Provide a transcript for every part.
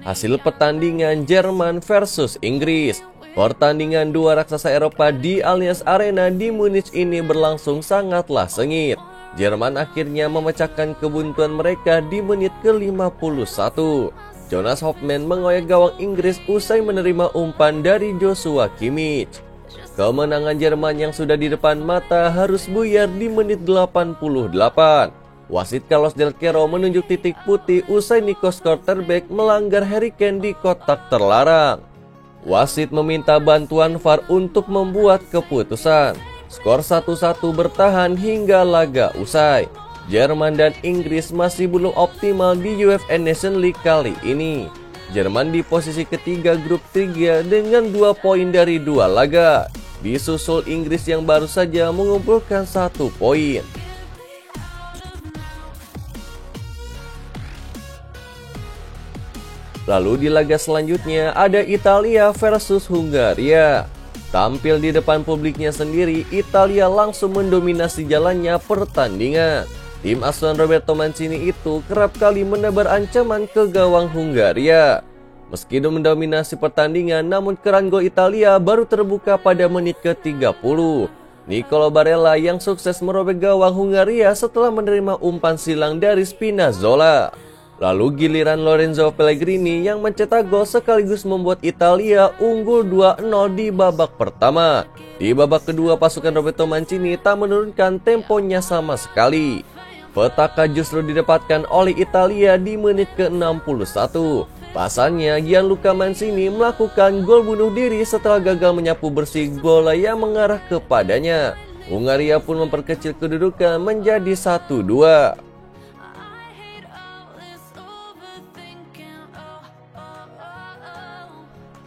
Hasil pertandingan Jerman versus Inggris. Pertandingan dua raksasa Eropa di Allianz Arena di Munich ini berlangsung sangatlah sengit. Jerman akhirnya memecahkan kebuntuan mereka di menit ke-51. Jonas Hofmann mengoyak gawang Inggris usai menerima umpan dari Joshua Kimmich. Kemenangan Jerman yang sudah di depan mata harus buyar di menit 88. Wasit Carlos Del Piero menunjuk titik putih usai Nico Schlotterbeck melanggar Harry Kane di kotak terlarang. Wasit meminta bantuan VAR untuk membuat keputusan. Skor 1-1 bertahan hingga laga usai. Jerman dan Inggris masih belum optimal di UEFA Nations League kali ini. Jerman di posisi ketiga grup 3 dengan 2 poin dari 2 laga. Disusul Inggris yang baru saja mengumpulkan 1 poin. Lalu di laga selanjutnya ada Italia versus Hungaria. Tampil di depan publiknya sendiri, Italia langsung mendominasi jalannya pertandingan. Tim asuhan Roberto Mancini itu kerap kali menebar ancaman ke gawang Hungaria. Meski mendominasi pertandingan, namun keran gol Italia baru terbuka pada menit ke-30. Nicolo Barella yang sukses merobek gawang Hungaria setelah menerima umpan silang dari Spinazzola. Lalu giliran Lorenzo Pellegrini yang mencetak gol sekaligus membuat Italia unggul 2-0 di babak pertama. Di babak kedua pasukan Roberto Mancini tak menurunkan temponya sama sekali. Petaka justru didapatkan oleh Italia di menit ke-61. Pasalnya Gianluca Mancini melakukan gol bunuh diri setelah gagal menyapu bersih bola yang mengarah kepadanya. Hungaria pun memperkecil kedudukan menjadi 1-2.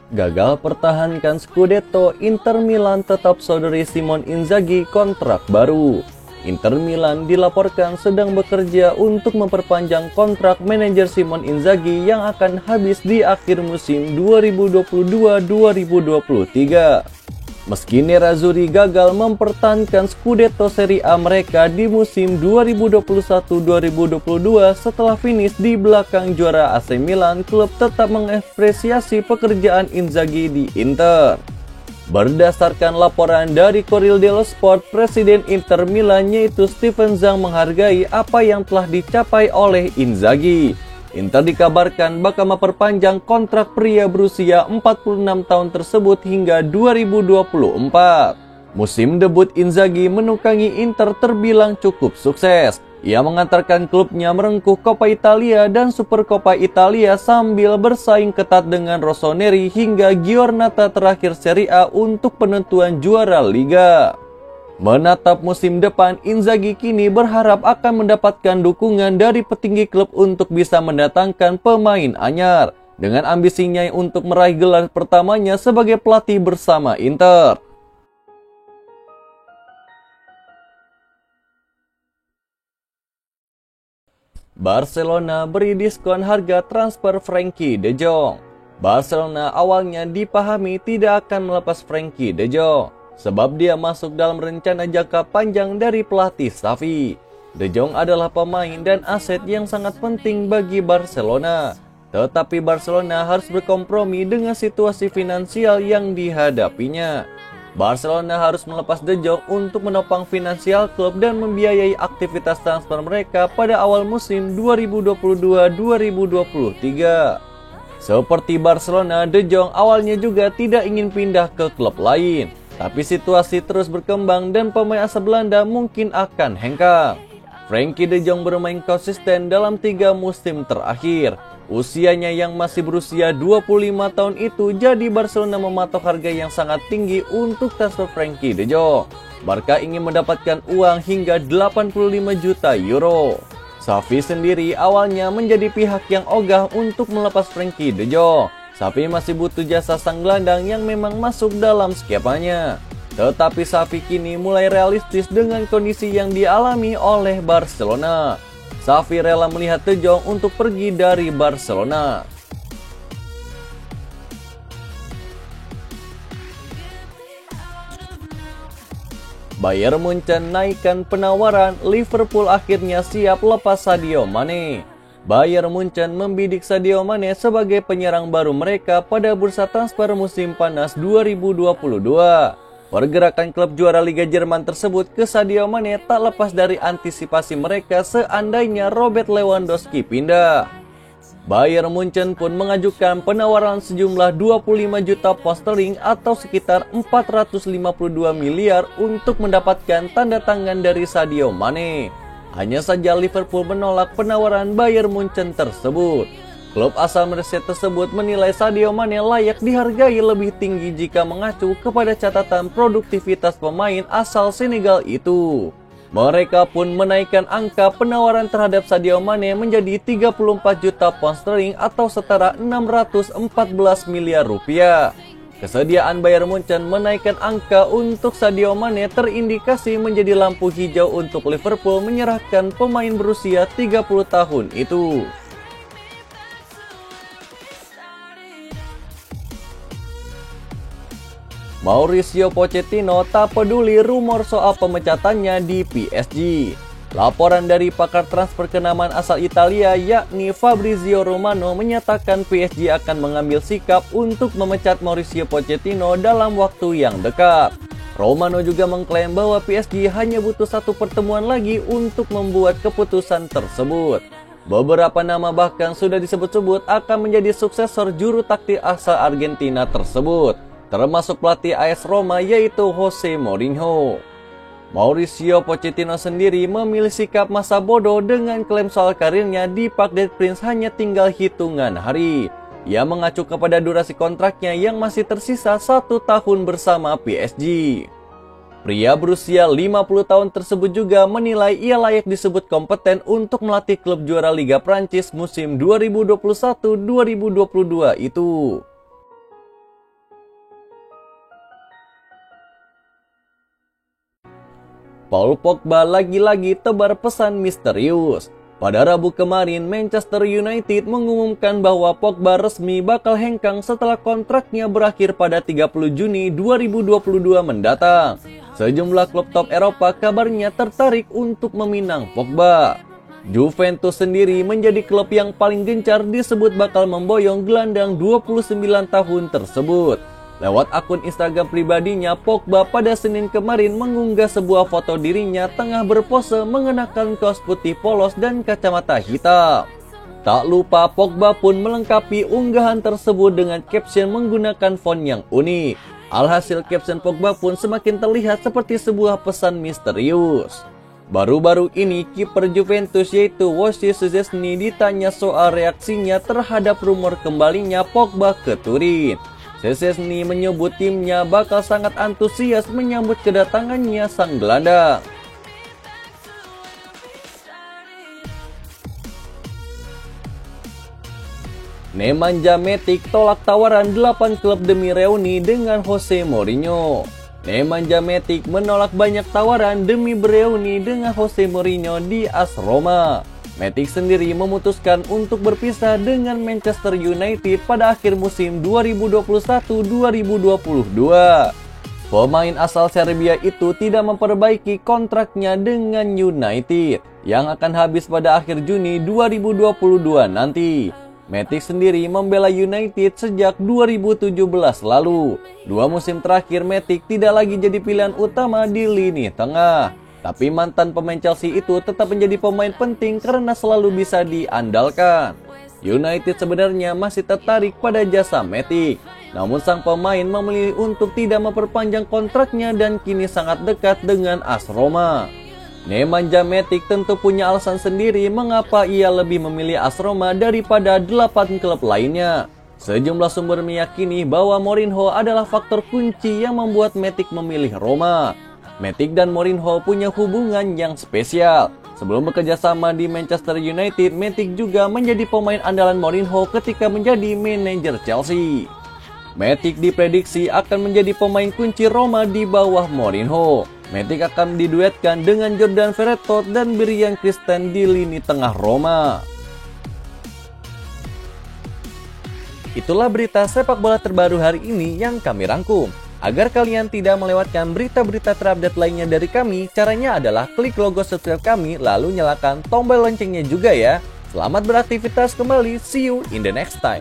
Gagal pertahankan Scudetto, Inter Milan tetap sodori Simone Inzaghi kontrak baru. Inter Milan dilaporkan sedang bekerja untuk memperpanjang kontrak manajer Simone Inzaghi yang akan habis di akhir musim 2022-2023. Meski Nerazzurri gagal mempertahankan Scudetto Serie A mereka di musim 2021-2022 setelah finish di belakang juara AC Milan, klub tetap mengapresiasi pekerjaan Inzaghi di Inter. Berdasarkan laporan dari Corriere dello Sport, Presiden Inter Milan yaitu Steven Zhang menghargai apa yang telah dicapai oleh Inzaghi. Inter dikabarkan bakal memperpanjang kontrak pria berusia 46 tahun tersebut hingga 2024. Musim debut Inzaghi menukangi Inter terbilang cukup sukses. Ia mengantarkan klubnya merengkuh Coppa Italia dan Supercoppa Italia sambil bersaing ketat dengan Rossoneri hingga Giornata terakhir Serie A untuk penentuan juara Liga. Menatap musim depan, Inzaghi kini berharap akan mendapatkan dukungan dari petinggi klub untuk bisa mendatangkan pemain anyar dengan ambisinya untuk meraih gelar pertamanya sebagai pelatih bersama Inter. Barcelona beri diskon harga transfer Frenkie de Jong. Barcelona awalnya dipahami tidak akan melepas Frenkie de Jong sebab dia masuk dalam rencana jangka panjang dari pelatih Xavi. De Jong adalah pemain dan aset yang sangat penting bagi Barcelona. Tetapi Barcelona harus berkompromi dengan situasi finansial yang dihadapinya. Barcelona harus melepas De Jong untuk menopang finansial klub dan membiayai aktivitas transfer mereka pada awal musim 2022-2023. Seperti Barcelona, De Jong awalnya juga tidak ingin pindah ke klub lain. Tapi situasi terus berkembang dan pemain asal Belanda mungkin akan hengkang. Frenkie de Jong bermain konsisten dalam 3 musim terakhir. Usianya yang masih berusia 25 tahun itu jadi Barcelona mematok harga yang sangat tinggi untuk transfer Frenkie de Jong. Barca ingin mendapatkan uang hingga 85 juta euro. Xavi sendiri awalnya menjadi pihak yang ogah untuk melepas Frenkie de Jong. Xavi masih butuh jasa sang gelandang yang memang masuk dalam skemanya. Tetapi Xavi kini mulai realistis dengan kondisi yang dialami oleh Barcelona. Xavi rela melihat De Jong untuk pergi dari Barcelona. Bayern Munchen naikkan penawaran, Liverpool akhirnya siap lepas Sadio Mane. Bayern Munchen membidik Sadio Mane sebagai penyerang baru mereka pada bursa transfer musim panas 2022. Pergerakan klub juara Liga Jerman tersebut ke Sadio Mane tak lepas dari antisipasi mereka seandainya Robert Lewandowski pindah. Bayern Munchen pun mengajukan penawaran sejumlah 25 juta pound sterling atau sekitar 452 miliar untuk mendapatkan tanda tangan dari Sadio Mane. Hanya saja Liverpool menolak penawaran Bayern Munchen tersebut. Klub asal Malaysia tersebut menilai Sadio Mane layak dihargai lebih tinggi jika mengacu kepada catatan produktivitas pemain asal Senegal itu. Mereka pun menaikkan angka penawaran terhadap Sadio Mane menjadi 34 juta pound sterling atau setara 614 miliar rupiah. Kesediaan Bayern Munchen menaikkan angka untuk Sadio Mane terindikasi menjadi lampu hijau untuk Liverpool menyerahkan pemain berusia 30 tahun itu. Mauricio Pochettino tak peduli rumor soal pemecatannya di PSG. Laporan dari pakar transfer kenamaan asal Italia yakni Fabrizio Romano menyatakan PSG akan mengambil sikap untuk memecat Mauricio Pochettino dalam waktu yang dekat. Romano juga mengklaim bahwa PSG hanya butuh satu pertemuan lagi untuk membuat keputusan tersebut. Beberapa nama bahkan sudah disebut-sebut akan menjadi suksesor juru taktik asal Argentina tersebut, termasuk pelatih AS Roma yaitu Jose Mourinho. Mauricio Pochettino sendiri memilih sikap masa bodoh dengan klaim soal karirnya di Parc des Princes hanya tinggal hitungan hari. Ia mengacu kepada durasi kontraknya yang masih tersisa 1 tahun bersama PSG. Pria berusia 50 tahun tersebut juga menilai ia layak disebut kompeten untuk melatih klub juara Liga Prancis musim 2021-2022 itu. Paul Pogba lagi-lagi tebar pesan misterius. Pada Rabu kemarin, Manchester United mengumumkan bahwa Pogba resmi bakal hengkang setelah kontraknya berakhir pada 30 Juni 2022 mendatang. Sejumlah klub top Eropa kabarnya tertarik untuk meminang Pogba. Juventus sendiri menjadi klub yang paling gencar disebut bakal memboyong gelandang 29 tahun tersebut. Lewat akun Instagram pribadinya, Pogba pada Senin kemarin mengunggah sebuah foto dirinya tengah berpose mengenakan kaos putih polos dan kacamata hitam. Tak lupa Pogba pun melengkapi unggahan tersebut dengan caption menggunakan font yang unik. Alhasil caption Pogba pun semakin terlihat seperti sebuah pesan misterius. Baru-baru ini kiper Juventus yaitu Wojciech Szczesny ditanya soal reaksinya terhadap rumor kembalinya Pogba ke Turin. Szczesny menyebut timnya bakal sangat antusias menyambut kedatangannya sang gelandang. Nemanja Matic tolak tawaran 8 klub demi reuni dengan Jose Mourinho. Nemanja Matic menolak banyak tawaran demi bereuni dengan Jose Mourinho di AS Roma. Matic sendiri memutuskan untuk berpisah dengan Manchester United pada akhir musim 2021-2022. Pemain asal Serbia itu tidak memperbaiki kontraknya dengan United yang akan habis pada akhir Juni 2022 nanti. Matic sendiri membela United sejak 2017 lalu. 2 musim terakhir Matic tidak lagi jadi pilihan utama di lini tengah. Tapi mantan pemain Chelsea itu tetap menjadi pemain penting karena selalu bisa diandalkan. United sebenarnya masih tertarik pada jasa Matic. Namun sang pemain memilih untuk tidak memperpanjang kontraknya dan kini sangat dekat dengan AS Roma. Nemanja Matic tentu punya alasan sendiri mengapa ia lebih memilih AS Roma daripada 8 klub lainnya. Sejumlah sumber meyakini bahwa Mourinho adalah faktor kunci yang membuat Matic memilih Roma. Matic dan Mourinho punya hubungan yang spesial. Sebelum bekerja sama di Manchester United, Matic juga menjadi pemain andalan Mourinho ketika menjadi manajer Chelsea. Matic diprediksi akan menjadi pemain kunci Roma di bawah Mourinho. Matic akan diduetkan dengan Jordan Verretou dan Bryan Christen di lini tengah Roma. Itulah berita sepak bola terbaru hari ini yang kami rangkum. Agar kalian tidak melewatkan berita-berita terupdate lainnya dari kami, caranya adalah klik logo subscribe kami lalu nyalakan tombol loncengnya juga ya. Selamat beraktivitas kembali, see you in the next time.